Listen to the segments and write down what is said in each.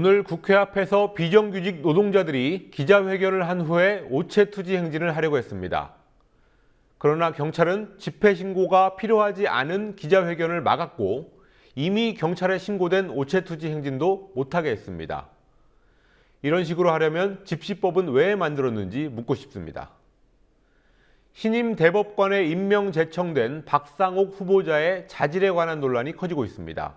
오늘 국회 앞에서 비정규직 노동자들이 기자회견을 한 후에 오체투지 행진을 하려고 했습니다. 그러나 경찰은 집회 신고가 필요하지 않은 기자회견을 막았고 이미 경찰에 신고된 오체투지 행진도 못하게 했습니다. 이런 식으로 하려면 집시법은 왜 만들었는지 묻고 싶습니다. 신임 대법관에 임명 제청된 박상옥 후보자의 자질에 관한 논란이 커지고 있습니다.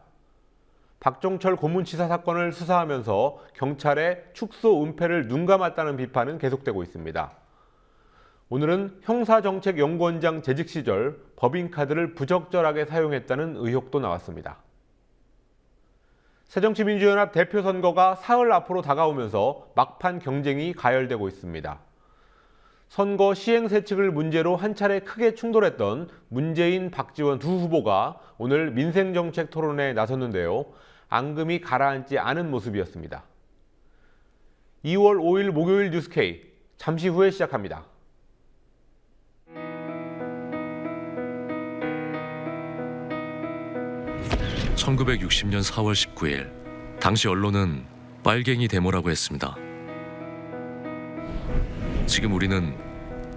박종철 고문치사 사건을 수사하면서 경찰의 축소 은폐를 눈감았다는 비판은 계속되고 있습니다. 오늘은 형사정책연구원장 재직 시절 법인카드를 부적절하게 사용했다는 의혹도 나왔습니다. 새정치민주연합 대표 선거가 사흘 앞으로 다가오면서 막판 경쟁이 가열되고 있습니다. 선거 시행세 측을 문제로 한 차례 크게 충돌했던 문재인, 박지원 두 후보가 오늘 민생정책 토론에 나섰는데요. 앙금이 가라앉지 않은 모습이었습니다. 2월 5일 목요일 뉴스K, 잠시 후에 시작합니다. (1960년 4월 19일) 당시 언론은 빨갱이 데모라고 했습니다. 지금 우리는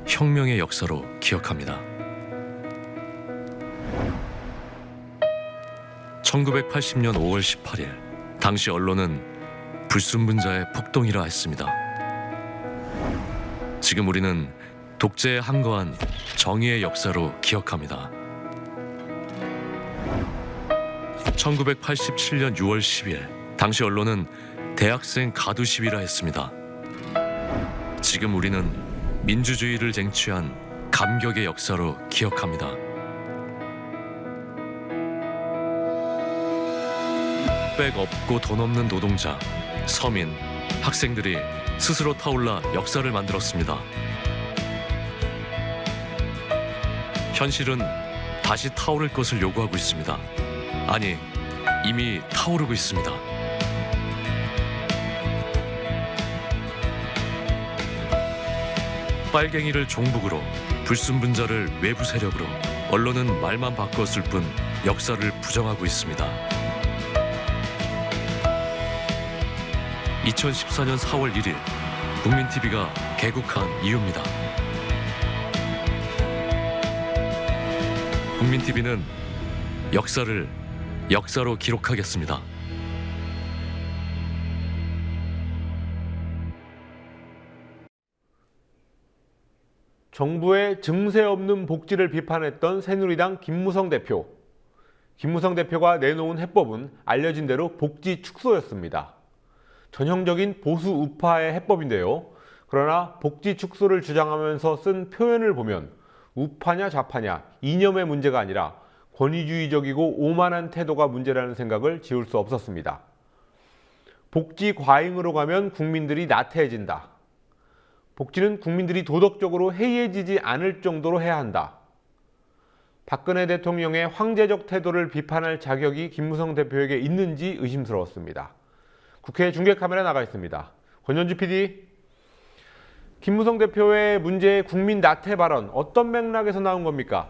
혁명의 역사로 기억합니다. 1980년 5월 18일 당시 언론은 불순분자의 폭동이라 했습니다. 지금 우리는 독재에 항거한 정의의 역사로 기억합니다. 1987년 6월 10일 당시 언론은 대학생 가두 시위라 했습니다. 지금 우리는 민주주의를 쟁취한 감격의 역사로 기억합니다. 백 없고 돈 없는 노동자, 서민, 학생들이 스스로 타올라 역사를 만들었습니다. 현실은 다시 타오를 것을 요구하고 있습니다. 아니, 이미 타오르고 있습니다. 빨갱이를 종북으로, 불순분자를 외부 세력으로, 언론은 말만 바꿨을 뿐 역사를 부정하고 있습니다. 2014년 4월 1일 국민TV가 개국한 이유입니다. 국민TV는 역사를 역사로 기록하겠습니다. 정부의 증세 없는 복지를 비판했던 새누리당 김무성 대표. 김무성 대표가 내놓은 해법은 알려진 대로 복지 축소였습니다. 전형적인 보수 우파의 해법인데요. 그러나 복지 축소를 주장하면서 쓴 표현을 보면 우파냐 좌파냐 이념의 문제가 아니라 권위주의적이고 오만한 태도가 문제라는 생각을 지울 수 없었습니다. 복지 과잉으로 가면 국민들이 나태해진다. 복지는 국민들이 도덕적으로 해이해지지 않을 정도로 해야 한다. 박근혜 대통령의 황제적 태도를 비판할 자격이 김무성 대표에게 있는지 의심스러웠습니다. 국회 중계카메라 나가 있습니다. 권현주 PD. 김무성 대표의 문제의 국민 나태 발언, 어떤 맥락에서 나온 겁니까?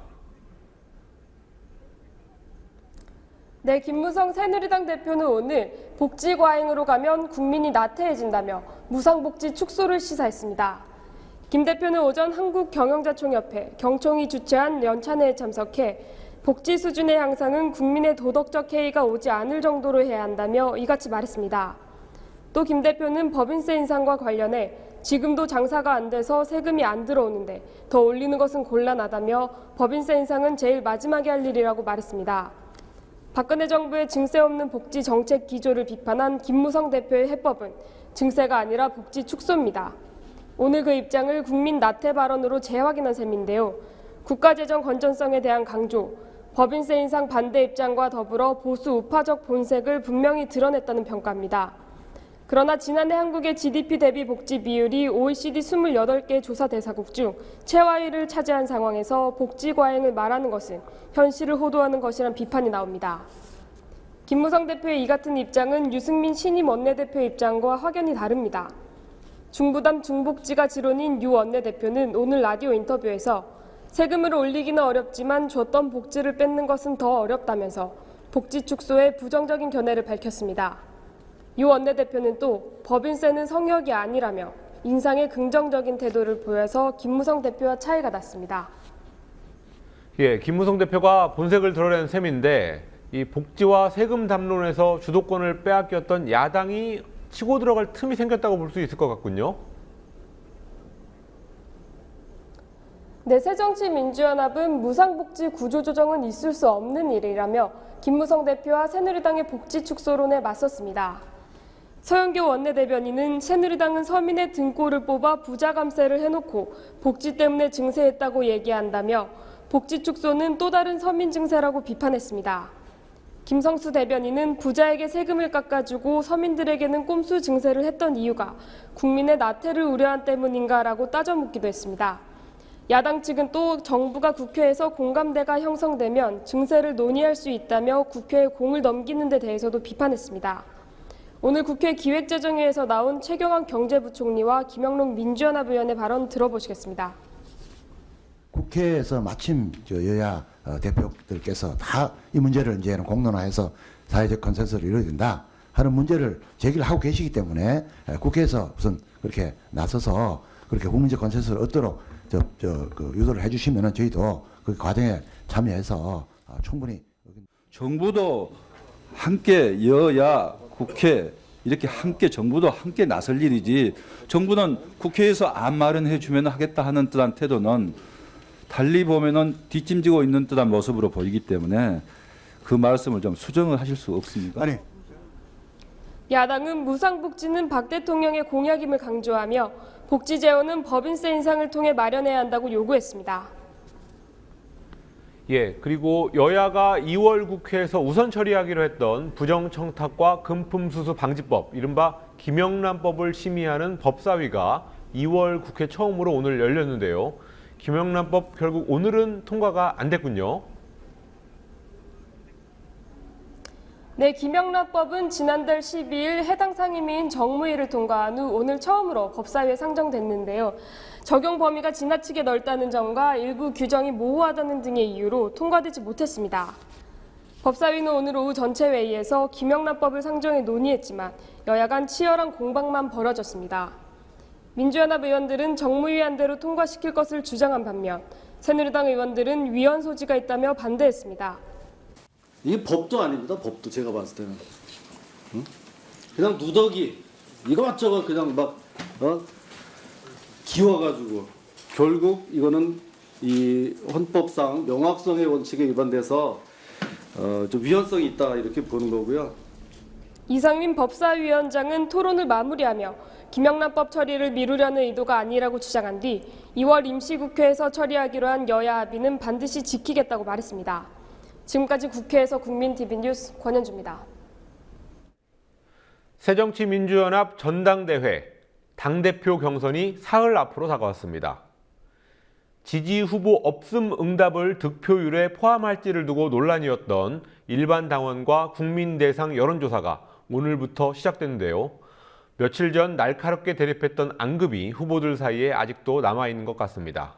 네, 김무성 새누리당 대표는 오늘 복지 과잉으로 가면 국민이 나태해진다며 무상복지 축소를 시사했습니다. 김 대표는 오전 한국경영자총협회 경총이 주최한 연찬회에 참석해 복지 수준의 향상은 국민의 도덕적 해이가 오지 않을 정도로 해야 한다며 이같이 말했습니다. 또 김 대표는 법인세 인상과 관련해 지금도 장사가 안 돼서 세금이 안 들어오는데 더 올리는 것은 곤란하다며 법인세 인상은 제일 마지막에 할 일이라고 말했습니다. 박근혜 정부의 증세 없는 복지 정책 기조를 비판한 김무성 대표의 해법은 증세가 아니라 복지 축소입니다. 오늘 그 입장을 국민 나태 발언으로 재확인한 셈인데요. 국가재정 건전성에 대한 강조, 법인세 인상 반대 입장과 더불어 보수 우파적 본색을 분명히 드러냈다는 평가입니다. 그러나 지난해 한국의 GDP 대비 복지 비율이 OECD 28개 조사 대상국 중 최하위를 차지한 상황에서 복지 과잉을 말하는 것은 현실을 호도하는 것이란 비판이 나옵니다. 김무성 대표의 이 같은 입장은 유승민 신임 원내대표 입장과 확연히 다릅니다. 중부담 중복지가 지론인 유 원내대표는 오늘 라디오 인터뷰에서 세금을 올리기는 어렵지만 줬던 복지를 뺏는 것은 더 어렵다면서 복지 축소에 부정적인 견해를 밝혔습니다. 유 원내대표는 또 법인세는 성역이 아니라며 인상에 긍정적인 태도를 보여서 김무성 대표와 차이가 났습니다. 예, 김무성 대표가 본색을 드러낸 셈인데 이 복지와 세금 담론에서 주도권을 빼앗겼던 야당이 치고 들어갈 틈이 생겼다고 볼 수 있을 것 같군요. 네, 새정치민주연합은 무상복지 구조조정은 있을 수 없는 일이라며 김무성 대표와 새누리당의 복지 축소론에 맞섰습니다. 서영교 원내대변인은 새누리당은 서민의 등골을 뽑아 부자 감세를 해놓고 복지 때문에 증세했다고 얘기한다며 복지 축소는 또 다른 서민 증세라고 비판했습니다. 김성수 대변인은 부자에게 세금을 깎아주고 서민들에게는 꼼수 증세를 했던 이유가 국민의 나태를 우려한 때문인가라고 따져 묻기도 했습니다. 야당 측은 또 정부가 국회에서 공감대가 형성되면 증세를 논의할 수 있다며 국회에 공을 넘기는 데 대해서도 비판했습니다. 오늘 국회 기획재정위에서 나온 최경환 경제부총리와 김영록 민주연합 의원의 발언 들어보시겠습니다. 국회에서 마침 여야 대표들께서 다 이 문제를 이제는 공론화해서 사회적 컨센서스를 이뤄야 된다 하는 문제를 제기를 하고 계시기 때문에 국회에서 우선 그렇게 나서서 그렇게 국민적 컨센서스를 얻도록 유도를 해주시면은 저희도 그 과정에 참여해서 충분히 정부도 함께 여야 국회 이렇게 함께 정부도 함께 나설 일이지 정부는 국회에서 안 마련해 주면 하겠다 하는 듯한 태도는 달리 보면은 뒷짐지고 있는 듯한 모습으로 보이기 때문에 그 말씀을 좀 수정을 하실 수 없습니까? 아니 야당은 무상복지는 박 대통령의 공약임을 강조하며 복지 재원은 법인세 인상을 통해 마련해야 한다고 요구했습니다. 예, 그리고 여야가 2월 국회에서 우선 처리하기로 했던 부정청탁과 금품수수 방지법, 이른바 김영란법을 심의하는 법사위가 2월 국회 처음으로 오늘 열렸는데요. 김영란법 결국 오늘은 통과가 안 됐군요. 네, 김영란법은 지난달 12일 해당 상임위인 정무위를 통과한 후 오늘 처음으로 법사위에 상정됐는데요. 적용 범위가 지나치게 넓다는 점과 일부 규정이 모호하다는 등의 이유로 통과되지 못했습니다. 법사위는 오늘 오후 전체 회의에서 김영란법을 상정해 논의했지만 여야 간 치열한 공방만 벌어졌습니다. 민주연합 의원들은 정무위안대로 통과시킬 것을 주장한 반면 새누리당 의원들은 위헌 소지가 있다며 반대했습니다. 이게 법도 아닙니다. 법도 제가 봤을 때는 그냥 누더기 이것저것 그냥 막 기워가지고 결국 이거는 이 헌법상 명확성의 원칙에 위반돼서 좀 위헌성이 있다 이렇게 보는 거고요. 이상민 법사위원장은 토론을 마무리하며 김영란법 처리를 미루려는 의도가 아니라고 주장한 뒤 2월 임시국회에서 처리하기로 한 여야 합의는 반드시 지키겠다고 말했습니다. 지금까지 국회에서 국민TV 뉴스 권현주입니다. 새정치민주연합 전당대회, 당대표 경선이 사흘 앞으로 다가왔습니다. 지지 후보 없음 응답을 득표율에 포함할지를 두고 논란이었던 일반 당원과 국민 대상 여론조사가 오늘부터 시작됐는데요. 며칠 전 날카롭게 대립했던 안급이 후보들 사이에 아직도 남아있는 것 같습니다.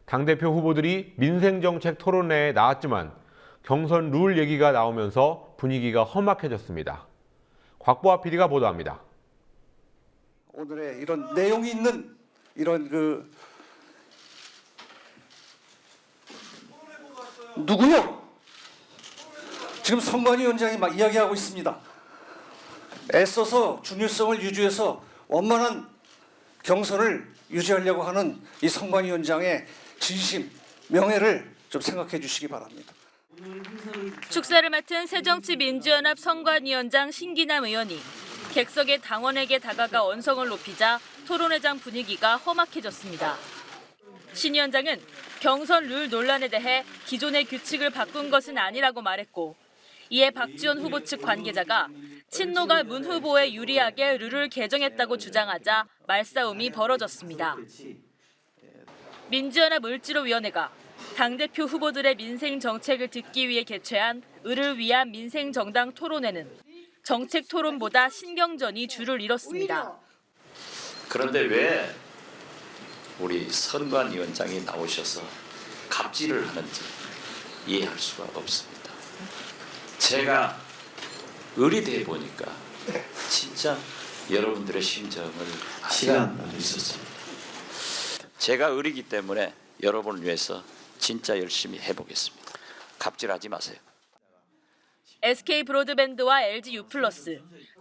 당대표 후보들이 민생정책 토론회에 나왔지만 경선 룰 얘기가 나오면서 분위기가 험악해졌습니다. 곽보아 PD가 보도합니다. 오늘의 이런 내용이 있는 이런 누구요? 지금 선관위원장이 막 이야기하고 있습니다. 애써서 중립성을 유지해서 원만한 경선을 유지하려고 하는 이 선관위원장의 진심, 명예를 좀 생각해 주시기 바랍니다. 축사를 맡은 새정치민주연합 선관위원장 신기남 의원이 객석의 당원에게 다가가 언성을 높이자 토론회장 분위기가 험악해졌습니다. 신 위원장은 경선 룰 논란에 대해 기존의 규칙을 바꾼 것은 아니라고 말했고 이에 박지원 후보 측 관계자가 친노가 문 후보에 유리하게 룰을 개정했다고 주장하자 말싸움이 벌어졌습니다. 민주연합 을지로위원회가 당대표 후보들의 민생 정책을 듣기 위해 개최한 을을 위한 민생정당 토론회는 정책 토론보다 신경전이 주를 이뤘습니다. 그런데 왜 우리 선관위원장이 나오셔서 갑질을 하는지 이해할 수가 없습니다. 제가 을이 돼 보니까 진짜 여러분들의 심정을 시간 있었습니다. 제가 의리기 때문에 여러분을 위해서 진짜 열심히 해보겠습니다. 갑질하지 마세요. SK 브로드밴드와 LG U+,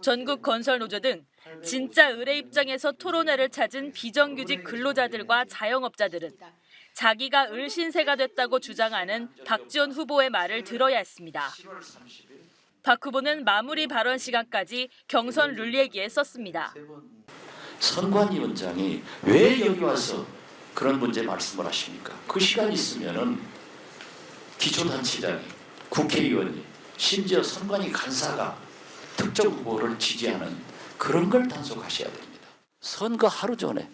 전국 건설노조 등 진짜 의뢰 입장에서 토론회를 찾은 비정규직 근로자들과 자영업자들은 자기가 을 신세가 됐다고 주장하는 박지원 후보의 말을 들어야 했습니다. 박 후보는 마무리 발언 시간까지 경선 룰 얘기에 썼습니다. 선관위원장이 왜 여기 와서 그런 문제 말씀을 하십니까? 그 시간 있으면은 기초단체장이, 국회의원이, 심지어 선관위 간사가 특정 후보를 지지하는 그런 걸 단속하셔야 됩니다. 선거 하루 전에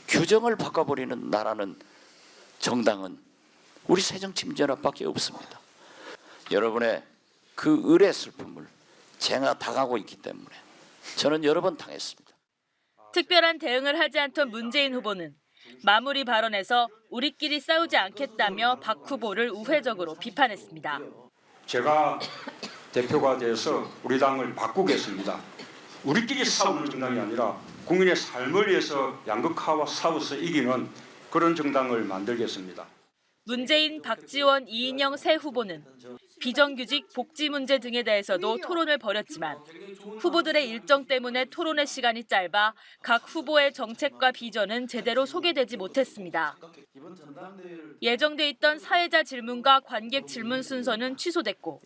규정을 바꿔버리는 나라는 정당은 우리 새정치민주연합밖에 없습니다. 여러분의 그 을의 슬픔을 제가 당하고 있기 때문에 저는 여러 번 당했습니다. 특별한 대응을 하지 않던 문재인 후보는 마무리 발언에서 우리끼리 싸우지 않겠다며 박 후보를 우회적으로 비판했습니다. 제가 대표가 돼서 우리 당을 바꾸겠습니다. 우리끼리 싸우는 정당이 아니라 국민의 삶을 위해서 양극화와 싸워서 이기는 그런 정당을 만들겠습니다. 문재인, 박지원, 이인영 세 후보는 비정규직 복지 문제 등에 대해서도 토론을 벌였지만 후보들의 일정 때문에 토론의 시간이 짧아 각 후보의 정책과 비전은 제대로 소개되지 못했습니다. 예정돼 있던 사회자 질문과 관객 질문 순서는 취소됐고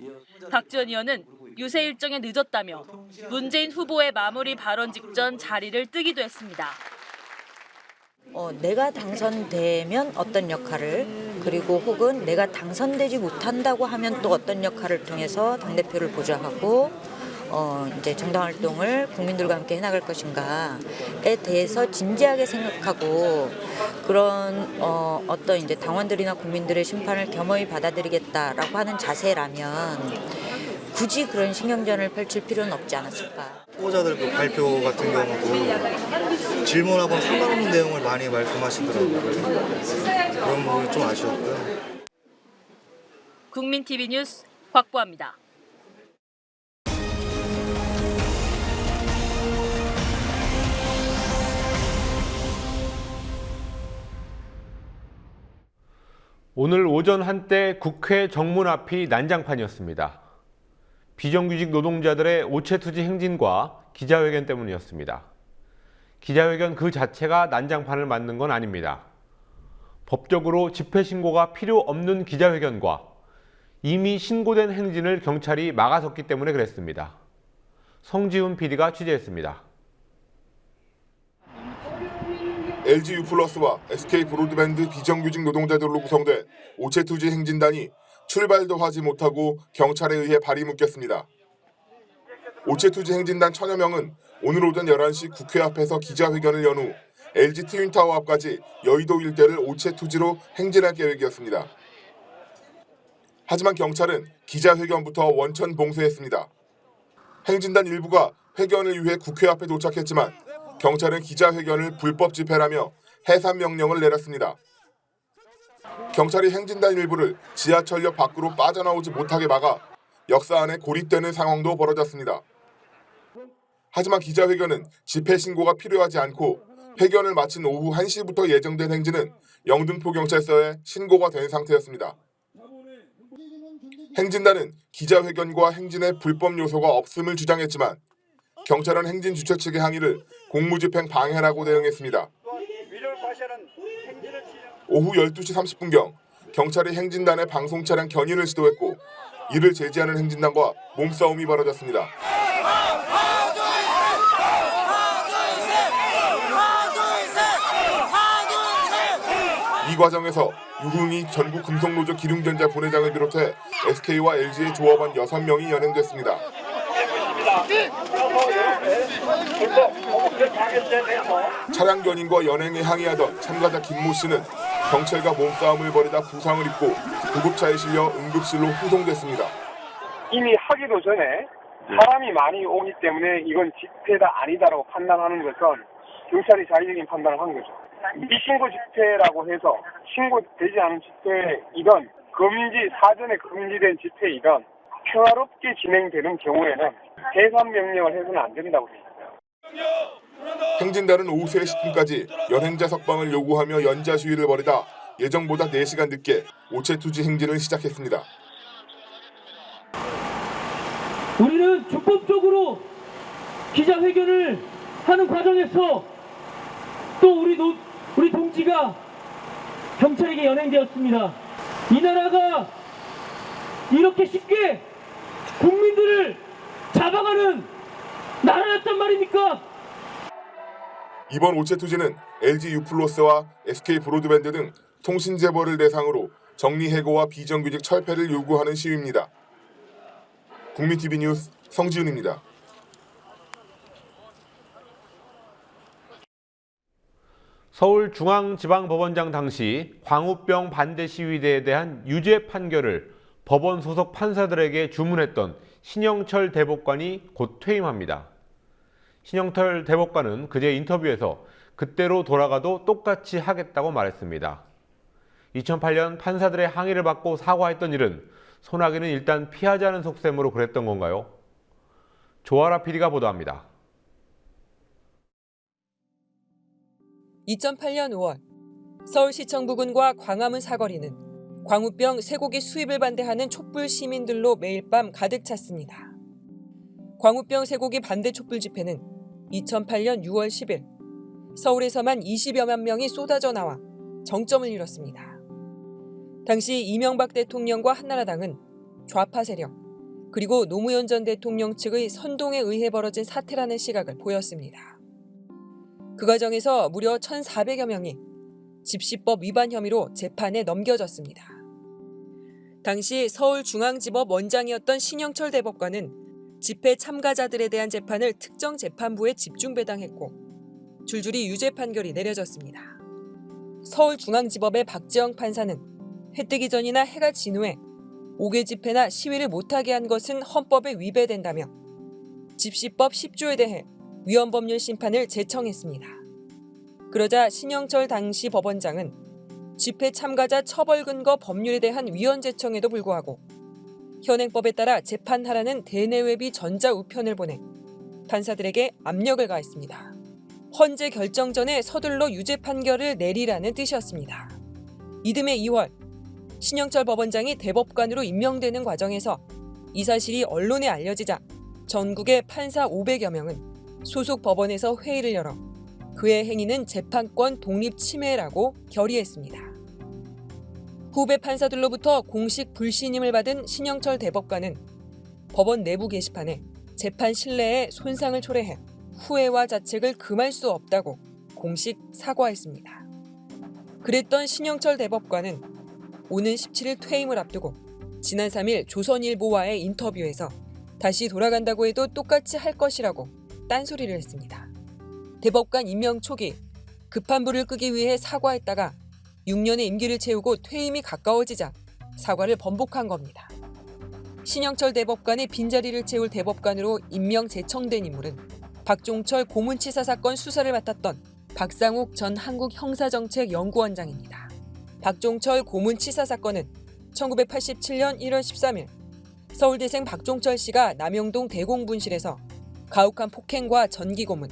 박지원 의원은 유세 일정에 늦었다며 문재인 후보의 마무리 발언 직전 자리를 뜨기도 했습니다. 내가 당선되면 어떤 역할을, 그리고 혹은 내가 당선되지 못한다고 하면 또 어떤 역할을 통해서 당대표를 보좌하고 이제 정당 활동을 국민들과 함께 해나갈 것인가에 대해서 진지하게 생각하고 그런 어떤 이제 당원들이나 국민들의 심판을 겸허히 받아들이겠다라고 하는 자세라면 굳이 그런 신경전을 펼칠 필요는 없지 않았을까. 후보자들 그 발표 같은 경우도 질문하고는 상관없는 내용을 많이 말씀하시더라고요. 그런 부분이 좀 아쉬웠고요. 국민TV 뉴스 곽보아입니다. 오늘 오전 한때 국회 정문 앞이 난장판이었습니다. 비정규직 노동자들의 오체투지 행진과 기자회견 때문이었습니다. 기자회견 그 자체가 난장판을 만든 건 아닙니다. 법적으로 집회 신고가 필요 없는 기자회견과 이미 신고된 행진을 경찰이 막아섰기 때문에 그랬습니다. 성지훈 PD가 취재했습니다. LG U+와 SK 브로드밴드 비정규직 노동자들로 구성된 오체투지 행진단이 출발도 하지 못하고 경찰에 의해 발이 묶였습니다. 오체투지 행진단 1000여 명은 오늘 오전 11시 국회 앞에서 기자회견을 연 후 LG 트윈타워 앞까지 여의도 일대를 오체투지로 행진할 계획이었습니다. 하지만 경찰은 기자회견부터 원천 봉쇄했습니다. 행진단 일부가 회견을 위해 국회 앞에 도착했지만 경찰은 기자회견을 불법 집회라며 해산 명령을 내렸습니다. 경찰이 행진단 일부를 지하철역 밖으로 빠져나오지 못하게 막아 역사 안에 고립되는 상황도 벌어졌습니다. 하지만 기자회견은 집회 신고가 필요하지 않고 회견을 마친 오후 1시부터 예정된 행진은 영등포 경찰서에 신고가 된 상태였습니다. 행진단은 기자회견과 행진에 불법 요소가 없음을 주장했지만 경찰은 행진 주최 측의 항의를 공무집행 방해라고 대응했습니다. 오후 12시 30분경 경찰이 행진단의 방송 차량 견인을 시도했고 이를 제지하는 행진단과 몸싸움이 벌어졌습니다. 이 과정에서 유흥이 전국 금속노조 기륭전자 부회장을 비롯해 SK와 LG의 조합원 6명이 연행됐습니다. 차량 견인과 연행에 항의하던 참가자 김모 씨는 경찰과 몸싸움을 벌이다 부상을 입고 구급차에 실려 응급실로 후송됐습니다. 이미 하기도 전에 사람이 많이 오기 때문에 이건 집회다 아니다라고 판단하는 것은 경찰이 자의적인 판단을 한 거죠. 미신고 집회라고 해서 신고되지 않은 집회이든 사전에 금지된 집회이든 평화롭게 진행되는 경우에는 해산 명령을 해서는 안 된다고 합니다. 행진단은 오후 3시쯤까지 연행자 석방을 요구하며 연자 시위를 벌이다 예정보다 4시간 늦게 오체투지 행진을 시작했습니다. 우리는 준법적으로 기자회견을 하는 과정에서 또 우리 동지가 경찰에게 연행되었습니다. 이 나라가 이렇게 쉽게 국민들을 잡아가는 나라였단 말입니까? 이번 오체투지는 LG U+와 SK 브로드밴드 등 통신재벌을 대상으로 정리해고와 비정규직 철폐를 요구하는 시위입니다. 국민TV 뉴스 성지윤입니다. 서울중앙지방법원장 당시 광우병 반대 시위대에 대한 유죄 판결을 법원 소속 판사들에게 주문했던 신영철 대법관이 곧 퇴임합니다. 신영철 대법관은 그제 인터뷰에서 그때로 돌아가도 똑같이 하겠다고 말했습니다. 2008년 판사들의 항의를 받고 사과했던 일은 소나기는 일단 피하자는 속셈으로 그랬던 건가요? 조아라 PD가 보도합니다. 2008년 5월 서울시청 부근과 광화문 사거리는 광우병 쇠고기 수입을 반대하는 촛불 시민들로 매일 밤 가득 찼습니다. 광우병 쇠고기 반대 촛불 집회는 2008년 6월 10일 서울에서만 20여만 명이 쏟아져 나와 정점을 이뤘습니다. 당시 이명박 대통령과 한나라당은 좌파 세력 그리고 노무현 전 대통령 측의 선동에 의해 벌어진 사태라는 시각을 보였습니다. 그 과정에서 무려 1,400여 명이 집시법 위반 혐의로 재판에 넘겨졌습니다. 당시 서울중앙지법 원장이었던 신영철 대법관은 집회 참가자들에 대한 재판을 특정 재판부에 집중 배당했고 줄줄이 유죄 판결이 내려졌습니다. 서울중앙지법의 박재영 판사는 해 뜨기 전이나 해가 진 후에 5개 집회나 시위를 못하게 한 것은 헌법에 위배된다며 집시법 10조에 대해 위헌법률 심판을 제청했습니다. 그러자 신영철 당시 법원장은 집회 참가자 처벌 근거 법률에 대한 위헌 제청에도 불구하고 현행법에 따라 재판하라는 대내외비 전자우편을 보내 판사들에게 압력을 가했습니다. 헌재 결정 전에 서둘러 유죄 판결을 내리라는 뜻이었습니다. 이듬해 2월 신영철 법원장이 대법관으로 임명되는 과정에서 이 사실이 언론에 알려지자 전국의 판사 500여 명은 소속 법원에서 회의를 열어 그의 행위는 재판권 독립 침해라고 결의했습니다. 후배 판사들로부터 공식 불신임을 받은 신영철 대법관은 법원 내부 게시판에 재판 신뢰에 손상을 초래해 후회와 자책을 금할 수 없다고 공식 사과했습니다. 그랬던 신영철 대법관은 오는 17일 퇴임을 앞두고 지난 3일 조선일보와의 인터뷰에서 다시 돌아간다고 해도 똑같이 할 것이라고 딴소리를 했습니다. 대법관 임명 초기 급한 불을 끄기 위해 사과했다가 6년의 임기를 채우고 퇴임이 가까워지자 사과를 번복한 겁니다. 신영철 대법관의 빈자리를 채울 대법관으로 임명 제청된 인물은 박종철 고문치사 사건 수사를 맡았던 박상욱 전 한국형사정책연구원장입니다. 박종철 고문치사 사건은 1987년 1월 13일 서울대생 박종철 씨가 남영동 대공분실에서 가혹한 폭행과 전기고문,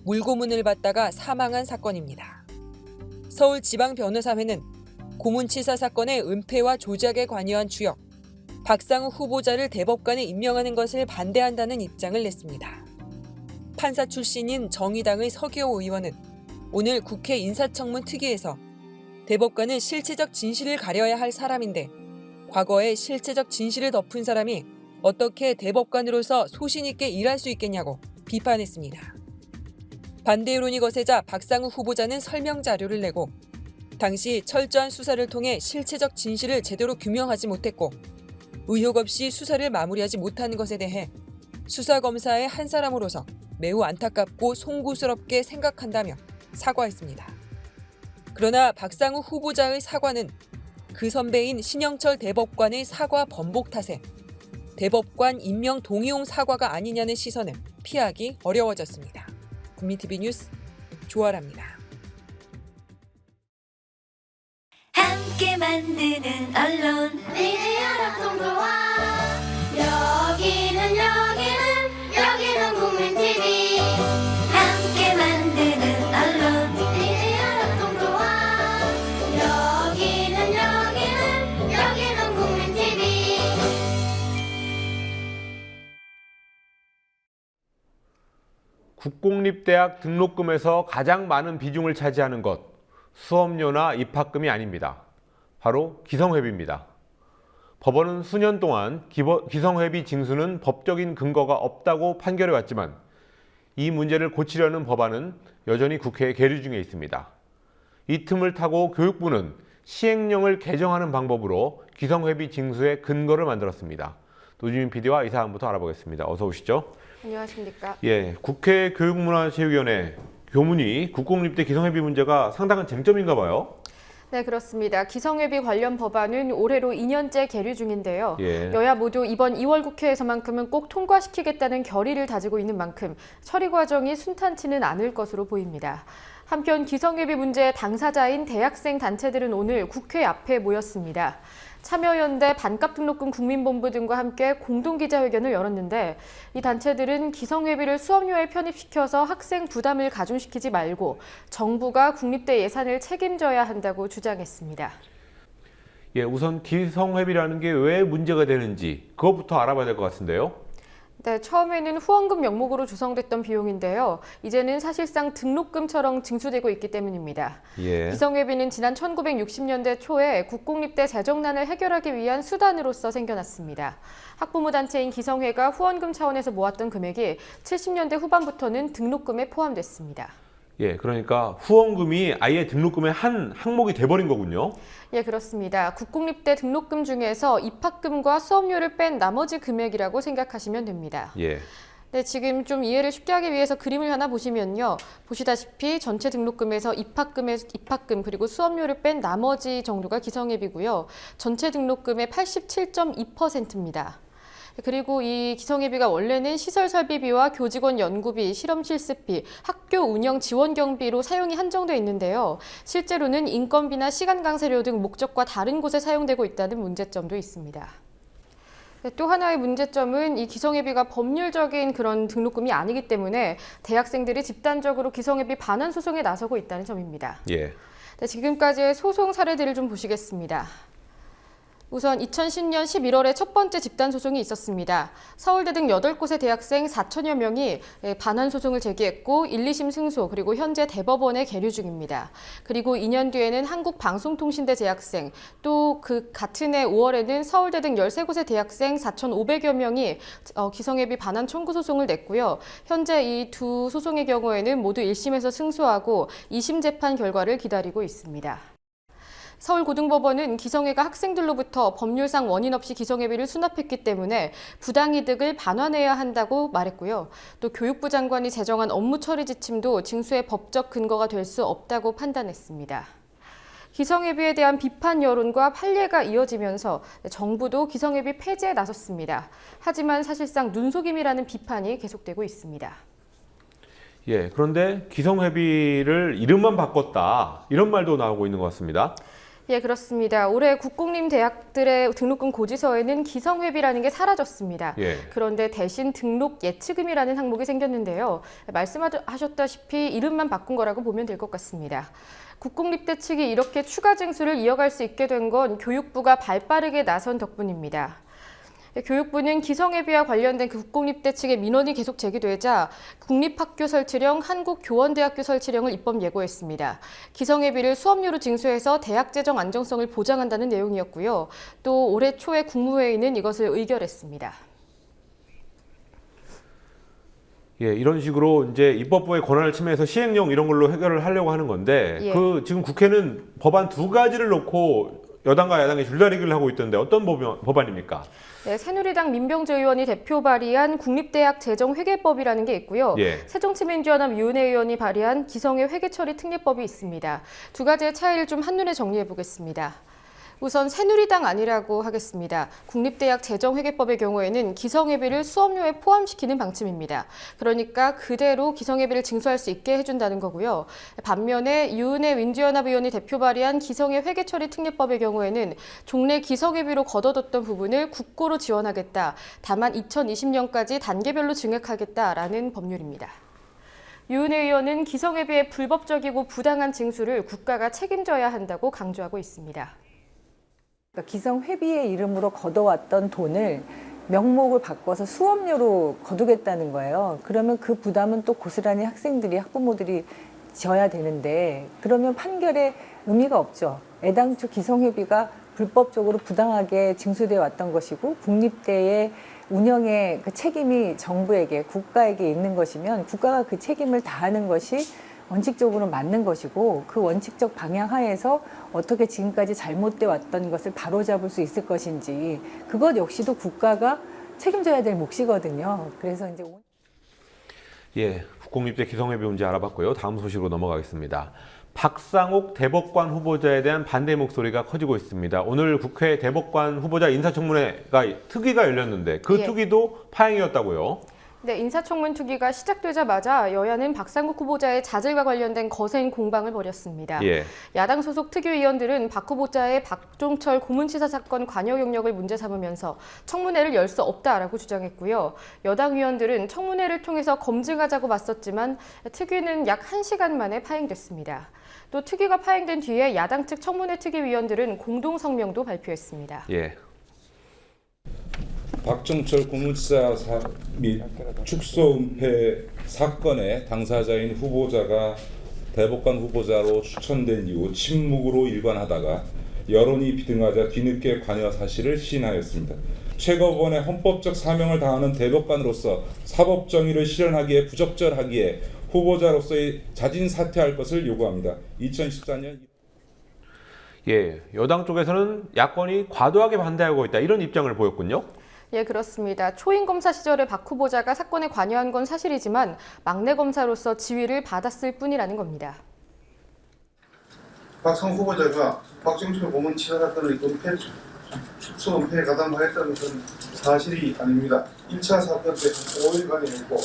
물고문을 받다가 사망한 사건입니다. 서울지방변호사회는 고문치사 사건의 은폐와 조작에 관여한 주역 박상욱 후보자를 대법관에 임명하는 것을 반대한다는 입장을 냈습니다. 판사 출신인 정의당의 서기호 의원은 오늘 국회 인사청문 특위에서 대법관은 실체적 진실을 가려야 할 사람인데 과거에 실체적 진실을 덮은 사람이 어떻게 대법관으로서 소신 있게 일할 수 있겠냐고 비판했습니다. 반대 여론이 거세자 박상욱 후보자는 설명 자료를 내고 당시 철저한 수사를 통해 실체적 진실을 제대로 규명하지 못했고 의혹 없이 수사를 마무리하지 못한 것에 대해 수사검사의 한 사람으로서 매우 안타깝고 송구스럽게 생각한다며 사과했습니다. 그러나 박상욱 후보자의 사과는 그 선배인 신영철 대법관의 사과 번복 탓에 대법관 임명 동의용 사과가 아니냐는 시선을 피하기 어려워졌습니다. 국민TV 뉴스 조아라입니다. 함께 만드는 언론 미디어 협동조합 국공립대학 등록금에서 가장 많은 비중을 차지하는 것, 수업료나 입학금이 아닙니다. 바로 기성회비입니다. 법원은 수년 동안 기성회비 징수는 법적인 근거가 없다고 판결해왔지만 이 문제를 고치려는 법안은 여전히 국회에 계류 중에 있습니다. 이 틈을 타고 교육부는 시행령을 개정하는 방법으로 기성회비 징수의 근거를 만들었습니다. 노지민 PD와 이 사안부터 알아보겠습니다. 어서 오시죠. 안녕하십니까. 예, 국회 교육문화체육위원회 교문이 국공립대 기성회비 문제가 상당한 쟁점인가 봐요. 네, 그렇습니다. 기성회비 관련 법안은 올해로 2년째 계류 중인데요. 예. 여야 모두 이번 2월 국회에서만큼은 꼭 통과시키겠다는 결의를 다지고 있는 만큼 처리 과정이 순탄치는 않을 것으로 보입니다. 한편 기성회비 문제의 당사자인 대학생 단체들은 오늘 국회 앞에 모였습니다. 참여연대 반값등록금 국민본부 등과 함께 공동기자회견을 열었는데 이 단체들은 기성회비를 수업료에 편입시켜서 학생 부담을 가중시키지 말고 정부가 국립대 예산을 책임져야 한다고 주장했습니다. 예, 우선 기성회비라는 게 왜 문제가 되는지 그것부터 알아봐야 될 것 같은데요. 네, 처음에는 후원금 명목으로 조성됐던 비용인데요. 이제는 사실상 등록금처럼 징수되고 있기 때문입니다. 예. 기성회비는 지난 1960년대 초에 국공립대 재정난을 해결하기 위한 수단으로서 생겨났습니다. 학부모 단체인 기성회가 후원금 차원에서 모았던 금액이 70년대 후반부터는 등록금에 포함됐습니다. 예, 그러니까 후원금이 아예 등록금의 한 항목이 돼버린 거군요. 예, 그렇습니다. 국공립대 등록금 중에서 입학금과 수업료를 뺀 나머지 금액이라고 생각하시면 됩니다. 예. 네, 지금 좀 이해를 쉽게 하기 위해서 그림을 하나 보시면요. 보시다시피 전체 등록금에서 입학금 그리고 수업료를 뺀 나머지 정도가 기성회비고요. 전체 등록금의 87.2%입니다. 그리고 이 기성회비가 원래는 시설 설비비와 교직원 연구비, 실험 실습비, 학교 운영 지원 경비로 사용이 한정돼 있는데요. 실제로는 인건비나 시간 강사료 등 목적과 다른 곳에 사용되고 있다는 문제점도 있습니다. 또 하나의 문제점은 이 기성회비가 법률적인 그런 등록금이 아니기 때문에 대학생들이 집단적으로 기성회비 반환 소송에 나서고 있다는 점입니다. 예. 네, 지금까지의 소송 사례들을 좀 보시겠습니다. 우선 2010년 11월에 첫 번째 집단 소송이 있었습니다. 서울대 등 8곳의 대학생 4천여 명이 반환 소송을 제기했고 1, 2심 승소 그리고 현재 대법원에 계류 중입니다. 그리고 2년 뒤에는 한국방송통신대 재학생 또 그 같은 해 5월에는 서울대 등 13곳의 대학생 4,500여 명이 기성회비 반환 청구 소송을 냈고요. 현재 이 두 소송의 경우에는 모두 1심에서 승소하고 2심 재판 결과를 기다리고 있습니다. 서울고등법원은 기성회가 학생들로부터 법률상 원인 없이 기성회비를 수납했기 때문에 부당이득을 반환해야 한다고 말했고요. 또 교육부 장관이 제정한 업무 처리 지침도 징수의 법적 근거가 될 수 없다고 판단했습니다. 기성회비에 대한 비판 여론과 판례가 이어지면서 정부도 기성회비 폐지에 나섰습니다. 하지만 사실상 눈속임이라는 비판이 계속되고 있습니다. 예, 그런데 기성회비를 이름만 바꿨다 이런 말도 나오고 있는 것 같습니다. 예, 그렇습니다. 올해 국공립 대학들의 등록금 고지서에는 기성회비라는 게 사라졌습니다. 예. 그런데 대신 등록 예치금이라는 항목이 생겼는데요. 말씀하셨다시피 이름만 바꾼 거라고 보면 될 것 같습니다. 국공립대 측이 이렇게 추가 징수를 이어갈 수 있게 된 건 교육부가 발빠르게 나선 덕분입니다. 교육부는 기성회비와 관련된 그 국공립대 측의 민원이 계속 제기되자 국립학교 설치령, 한국교원대학교 설치령을 입법 예고했습니다. 기성회비를 수업료로 징수해서 대학 재정 안정성을 보장한다는 내용이었고요. 또 올해 초에 국무회의는 이것을 의결했습니다. 예, 이런 식으로 이제 입법부의 권한을 침해해서 시행령 이런 걸로 해결을 하려고 하는 건데 예. 지금 국회는 법안 두 가지를 놓고 여당과 야당이 줄다리기를 하고 있던데 어떤 법안입니까? 네, 새누리당 민병재 의원이 대표 발의한 국립대학 재정회계법이라는 게 있고요. 예. 새정치민주연합 유은혜 의원이 발의한 기성회 회계처리 특례법이 있습니다. 두 가지의 차이를 좀 한눈에 정리해 보겠습니다. 우선 새누리당 아니라고 하겠습니다. 국립대학 재정회계법의 경우에는 기성회비를 수업료에 포함시키는 방침입니다. 그러니까 그대로 기성회비를 징수할 수 있게 해준다는 거고요. 반면에 유은혜 민주연합 의원이 대표 발의한 기성회 회계처리 특례법의 경우에는 종래 기성회비로 걷어뒀던 부분을 국고로 지원하겠다. 다만 2020년까지 단계별로 증액하겠다라는 법률입니다. 유은혜 의원은 기성회비의 불법적이고 부당한 징수를 국가가 책임져야 한다고 강조하고 있습니다. 기성회비의 이름으로 걷어왔던 돈을 명목을 바꿔서 수업료로 거두겠다는 거예요. 그러면 그 부담은 또 고스란히 학생들이, 학부모들이 져야 되는데 그러면 판결에 의미가 없죠. 애당초 기성회비가 불법적으로 부당하게 징수되어 왔던 것이고 국립대의 운영의 그 책임이 정부에게, 국가에게 있는 것이면 국가가 그 책임을 다하는 것이 원칙적으로 맞는 것이고 그 원칙적 방향 하에서 어떻게 지금까지 잘못돼 왔던 것을 바로잡을 수 있을 것인지 그것 역시도 국가가 책임져야 될 몫이거든요. 그래서 이제 국공립대 기성회비 문제 알아봤고요. 다음 소식으로 넘어가겠습니다. 박상옥 대법관 후보자에 대한 반대 목소리가 커지고 있습니다. 오늘 국회 대법관 후보자 인사청문회가 특위가 열렸는데 그 특위도 파행이었다고요? 네, 인사청문 특위가 시작되자마자 여야는 박상국 후보자의 자질과 관련된 거센 공방을 벌였습니다. 야당 소속 특위위원들은 박 후보자의 박종철 고문치사 사건 관여 경력을 문제 삼으면서 청문회를 열 수 없다라고 주장했고요. 여당 의원들은 청문회를 통해서 검증하자고 맞섰지만 특위는 약 1시간 만에 파행됐습니다. 또 특위가 파행된 뒤에 야당 측 청문회 특위위원들은 공동 성명도 발표했습니다. 박정철 고문치사 및 축소 은폐 사건의 당사자인 후보자가 대법관 후보자로 추천된 이후 침묵으로 일관하다가 여론이 비등하자 뒤늦게 관여 사실을 시인하였습니다. 최고법원의 헌법적 사명을 다하는 대법관으로서 사법 정의를 실현하기에 부적절하기에 후보자로서의 자진 사퇴할 것을 요구합니다. 2014년 여당 쪽에서는 야권이 과도하게 반대하고 있다 이런 입장을 보였군요. 그렇습니다. 초임 검사 시절에 박 후보자가 사건에 관여한 건 사실이지만 막내 검사로서 지위를 받았을 뿐이라는 겁니다. 박상욱 후보자가 박정철 고문치사 사건의 은폐, 축소 은폐에 가담하였다는 것은 사실이 아닙니다. 1차 사건 때 한 5일간이 했고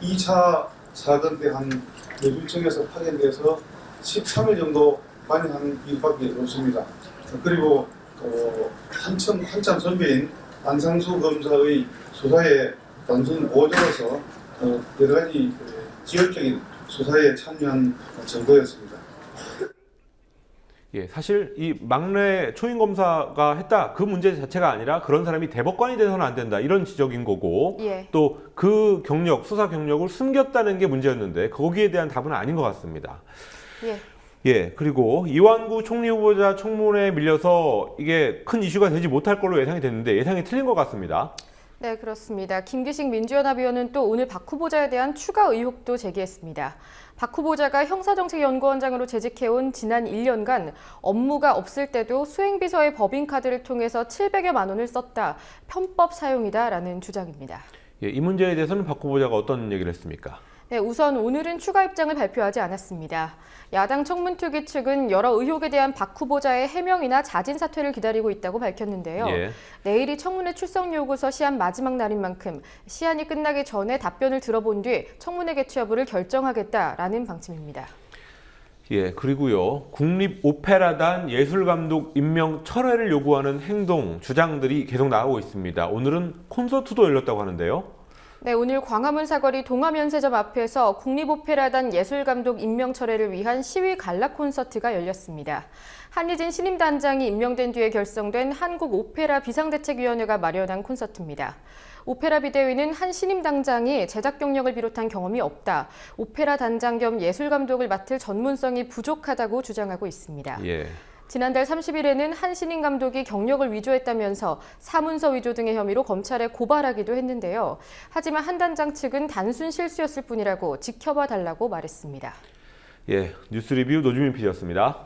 2차 사건 때 한 4주청에서 파견돼서 13일 정도 관여한 일밖에 없습니다. 그리고 한참 선배인 안상수 검사의 수사에 단순 보조로서 여러 가지 지역적인 수사에 참여한 정도였습니다. 사실 이 막내 초임 검사가 했다 그 문제 자체가 아니라 그런 사람이 대법관이 돼서는 안 된다 이런 지적인 거고 또 그 경력, 수사 경력을 숨겼다는 게 문제였는데 거기에 대한 답은 아닌 것 같습니다. 그리고 이완구 총리 후보자 청문회에 밀려서 이게 큰 이슈가 되지 못할 걸로 예상이 됐는데 예상이 틀린 것 같습니다. 네, 그렇습니다. 김기식 민주연합 의원은 또 오늘 박 후보자에 대한 추가 의혹도 제기했습니다. 박 후보자가 형사정책연구원장으로 재직해온 지난 1년간 업무가 없을 때도 수행비서의 법인카드를 통해서 700여만 원을 썼다. 편법 사용이다라는 주장입니다. 이 문제에 대해서는 박 후보자가 어떤 얘기를 했습니까? 네, 우선 오늘은 추가 입장을 발표하지 않았습니다. 야당 청문특위 측은 여러 의혹에 대한 박 후보자의 해명이나 자진 사퇴를 기다리고 있다고 밝혔는데요. 내일이 청문회 출석 요구서 시한 마지막 날인 만큼 시한이 끝나기 전에 답변을 들어본 뒤 청문회 개최 여부를 결정하겠다라는 방침입니다. 그리고요. 국립오페라단 예술감독 임명 철회를 요구하는 행동, 주장들이 계속 나오고 있습니다. 오늘은 콘서트도 열렸다고 하는데요. 네, 오늘 광화문 사거리 동화면세점 앞에서 국립오페라단 예술감독 임명 철회를 위한 시위 갈라 콘서트가 열렸습니다. 한희진 신임단장이 임명된 뒤에 결성된 한국오페라 비상대책위원회가 마련한 콘서트입니다. 오페라 비대위는 한 신임단장이 제작 경력을 비롯한 경험이 없다, 오페라 단장 겸 예술감독을 맡을 전문성이 부족하다고 주장하고 있습니다. 지난달 30일에는 한 신임 감독이 경력을 위조했다면서 사문서 위조 등의 혐의로 검찰에 고발하기도 했는데요. 하지만 한 단장 측은 단순 실수였을 뿐이라고 지켜봐 달라고 말했습니다. 뉴스 리뷰 노주민 PD였습니다.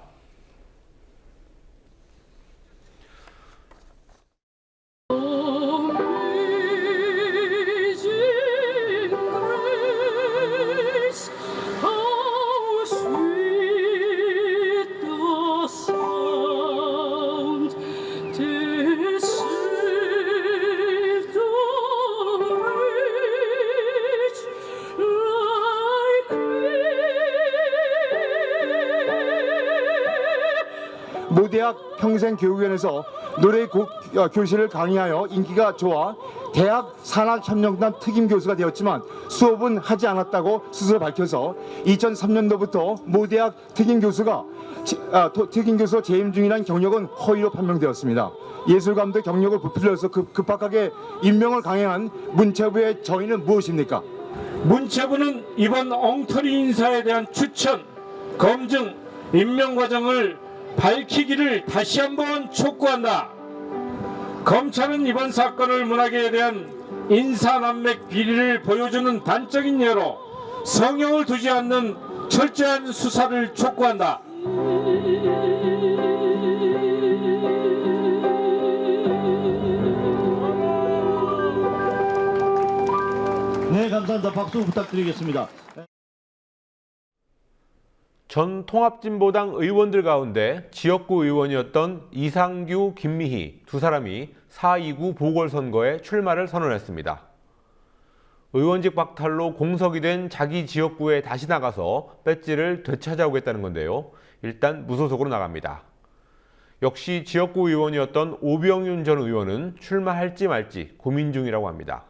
모대학 평생교육위원회에서 노래 교실을 강의하여 인기가 좋아 대학 산학협력단 특임교수가 되었지만 수업은 하지 않았다고 스스로 밝혀서 2003년도부터 모대학 특임교수 재임 중이라는 경력은 허위로 판명되었습니다. 예술감독 경력을 부풀려서 급박하게 임명을 강행한 문체부의 저희는 무엇입니까? 문체부는 이번 엉터리 인사에 대한 추천, 검증, 임명 과정을 밝히기를 다시 한번 촉구한다. 검찰은 이번 사건을 문학에 대한 인사난맥 비리를 보여주는 단적인 예로 성형을 두지 않는 철저한 수사를 촉구한다. 네, 감사합니다. 박수 부탁드리겠습니다. 전 통합진보당 의원들 가운데 지역구 의원이었던 이상규, 김미희 두 사람이 4.29 보궐선거에 출마를 선언했습니다. 의원직 박탈로 공석이 된 자기 지역구에 다시 나가서 배지를 되찾아오겠다는 건데요. 일단 무소속으로 나갑니다. 역시 지역구 의원이었던 오병윤 전 의원은 출마할지 말지 고민 중이라고 합니다.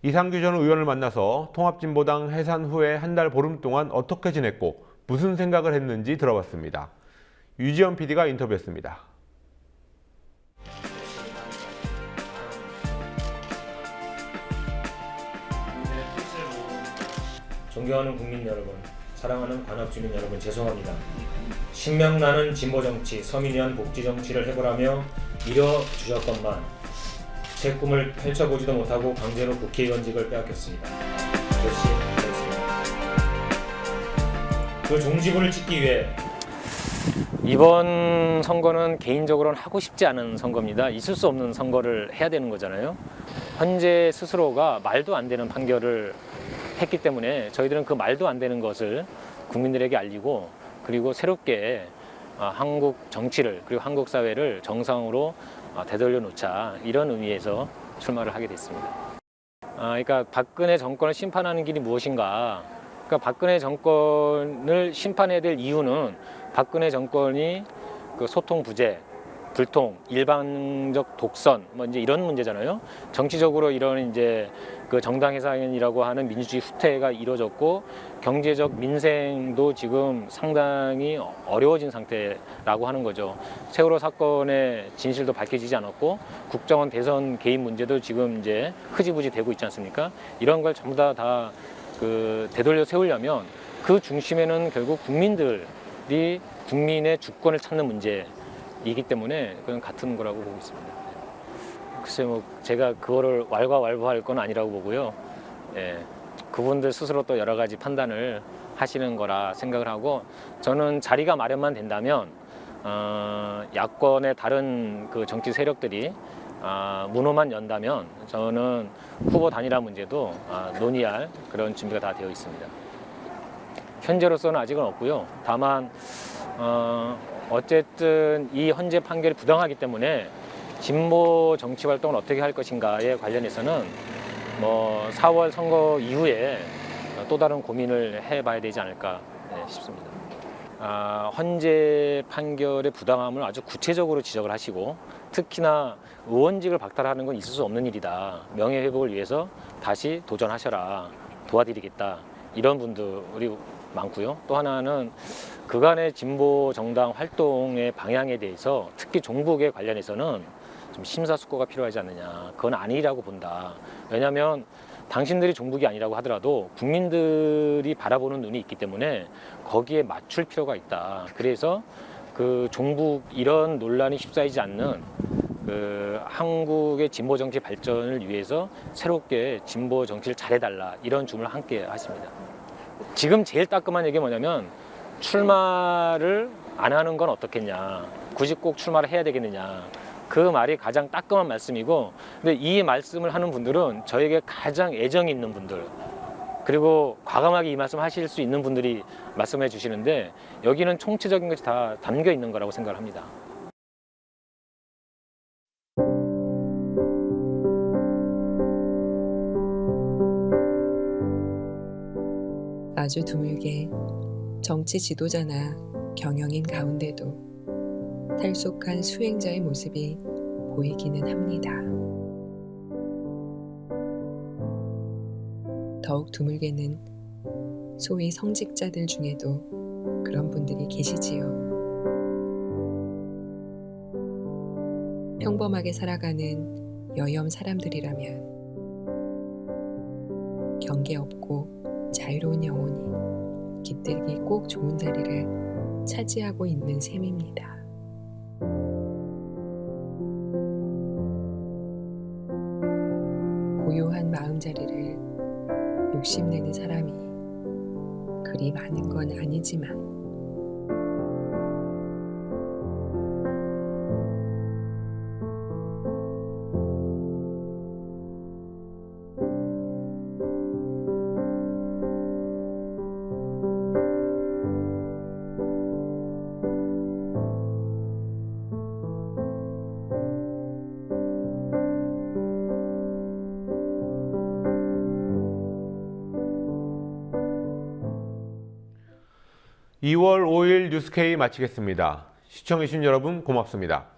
이상규 전 의원을 만나서 통합진보당 해산 후에 한 달 보름 동안 어떻게 지냈고 무슨 생각을 했는지 들어봤습니다. 유지연 PD가 인터뷰했습니다. 존경하는 국민 여러분, 사랑하는 관악주민 여러분, 죄송합니다. 신명나는 진보정치, 서민을 위한 복지정치를 해보라며 밀어주셨건만 제 꿈을 펼쳐보지도 못하고 강제로 국회의원직을 빼앗겼습니다. 역시 그렇습니다. 그 종지부를 찍기 위해 이번 선거는 개인적으로는 하고 싶지 않은 선거입니다. 있을 수 없는 선거를 해야 되는 거잖아요. 헌재 스스로가 말도 안 되는 판결을 했기 때문에 저희들은 그 말도 안 되는 것을 국민들에게 알리고 그리고 새롭게 한국 정치를 그리고 한국 사회를 정상으로 되돌려 놓자 이런 의미에서 출마를 하게 됐습니다. 그러니까 박근혜 정권을 심판하는 길이 무엇인가? 그러니까 박근혜 정권을 심판해야 될 이유는 박근혜 정권이 그 소통 부재, 불통, 일방적 독선 뭐 이제 이런 문제잖아요. 정치적으로 이런 이제 그 정당 해산이라고 하는 민주주의 후퇴가 이루어졌고 경제적 민생도 지금 상당히 어려워진 상태라고 하는 거죠. 세월호 사건의 진실도 밝혀지지 않았고 국정원 대선 개입 문제도 지금 이제 흐지부지 되고 있지 않습니까? 이런 걸 전부 다 그 되돌려 세우려면 그 중심에는 결국 국민들이 국민의 주권을 찾는 문제이기 때문에 그건 같은 거라고 보고 있습니다. 글쎄 뭐 제가 그거를 왈가왈부할 건 아니라고 보고요. 예, 그분들 스스로 또 여러 가지 판단을 하시는 거라 생각을 하고 저는 자리가 마련만 된다면 야권의 다른 그 정치 세력들이 문호만 연다면 저는 후보 단일화 문제도 논의할 그런 준비가 다 되어 있습니다. 현재로서는 아직은 없고요. 다만 어쨌든 이 헌재 판결이 부당하기 때문에 진보 정치 활동을 어떻게 할 것인가에 관련해서는 뭐 4월 선거 이후에 또 다른 고민을 해봐야 되지 않을까 싶습니다. 헌재 판결의 부당함을 아주 구체적으로 지적을 하시고 특히나 의원직을 박탈하는 건 있을 수 없는 일이다. 명예회복을 위해서 다시 도전하셔라. 도와드리겠다. 이런 분들이 많고요. 또 하나는 그간의 진보 정당 활동의 방향에 대해서 특히 종북에 관련해서는 좀 심사숙고가 필요하지 않느냐. 그건 아니라고 본다. 왜냐하면 당신들이 종북이 아니라고 하더라도 국민들이 바라보는 눈이 있기 때문에 거기에 맞출 필요가 있다. 그래서 그 종북 이런 논란이 휩싸이지 않는 그 한국의 진보 정치 발전을 위해서 새롭게 진보 정치를 잘해달라 이런 주문을 함께 하십니다. 지금 제일 따끔한 얘기가 뭐냐면 출마를 안 하는 건 어떻겠냐. 굳이 꼭 출마를 해야 되겠느냐. 그 말이 가장 따끔한 말씀이고 근데 이 말씀을 하는 분들은 저에게 가장 애정이 있는 분들 그리고 과감하게 이 말씀 하실 수 있는 분들이 말씀해 주시는데 여기는 총체적인 것이 다 담겨 있는 거라고 생각을 합니다. 아주 드물게 정치 지도자나 경영인 가운데도 탈속한 수행자의 모습이 보이기는 합니다. 더욱 드물게는 소위 성직자들 중에도 그런 분들이 계시지요. 평범하게 살아가는 여염 사람들이라면 경계 없고 자유로운 영혼이 깃들기 꼭 좋은 자리를 차지하고 있는 셈입니다. 고요한 마음자리를 욕심내는 사람이 그리 많은 건 아니지만 (2월 5일) 뉴스K 마치겠습니다. 시청해주신 여러분 고맙습니다.